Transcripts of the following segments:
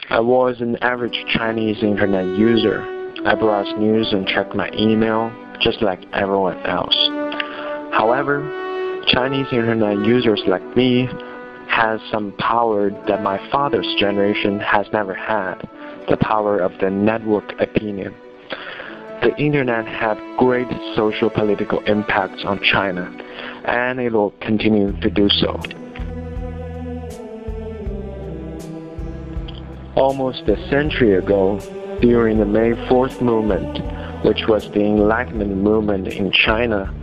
I was an average Chinese internet user. I browsed news and checked my email just like everyone else. However, Chinese internet users like me has some power that my father's generation has never had, the power of the network opinion. The internet had great social-political impacts on China, and it will continue to do so. Almost a century ago, during the May 4th movement, which was the Enlightenment movement in China,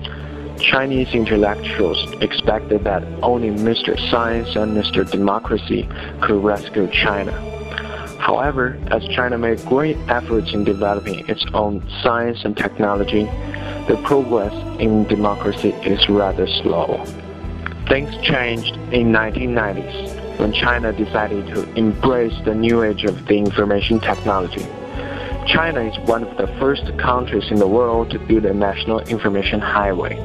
Chinese intellectuals expected that only Mr. Science and Mr. Democracy could rescue China. However, as China made great efforts in developing its own science and technology, the progress in democracy is rather slow. Things changed in 1990s when China decided to embrace the new age of the information technology. China is one of the first countries in the world to build a national information highway.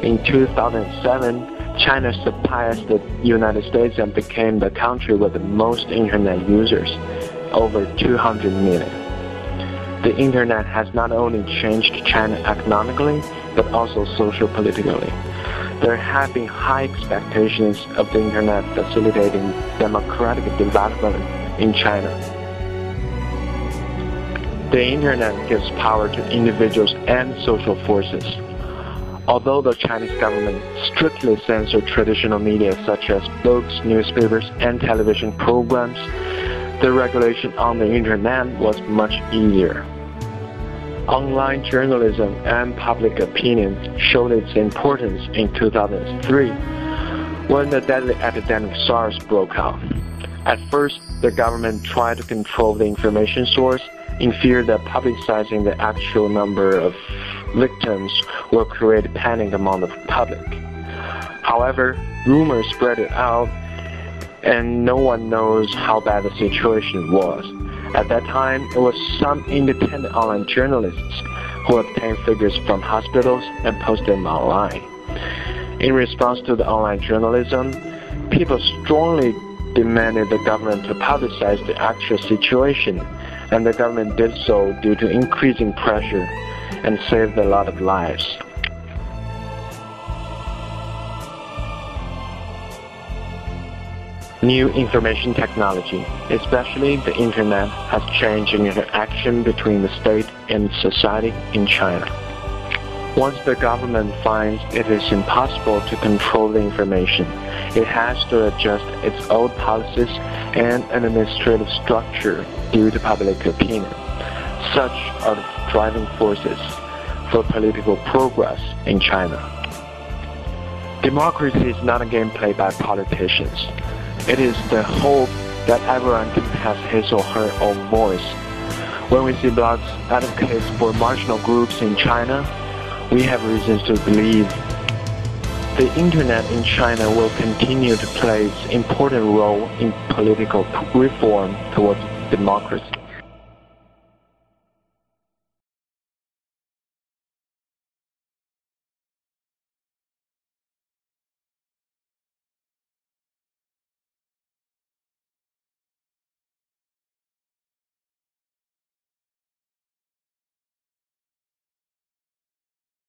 In 2007, China surpassed the United States and became the country with the most internet users, over 200 million. The internet has not only changed China economically, but also social-politically. There have been high expectations of the internet facilitating democratic development in China. The internet gives power to individuals and social forces. Although the Chinese government strictly censored traditional media such as books, newspapers, and television programs, the regulation on the internet was much easier. Online journalism and public opinion showed its importance in 2003 when the deadly epidemic SARS broke out. At first, the government tried to control the information source in fear that publicizing the actual number of victims will create panic among the public. However, rumors spread it out, and no one knows how bad the situation was. At that time, it was some independent online journalists who obtained figures from hospitals and posted them online. In response to the online journalism, people strongly demanded the government to publicize the actual situation, and the government did so due to increasing pressure and saved a lot of lives. New information technology, especially the internet, has changed interaction between the state and society in China. Once the government finds it is impossible to control the information, it has to adjust its old policies and administrative structure due to public opinion. Such are the driving forces for political progress in China. Democracy is not a game played by politicians. It is the hope that everyone can have his or her own voice. When we see blogs advocate for marginal groups in China, we have reasons to believe the internet in China will continue to play its important role in political reform towards democracy.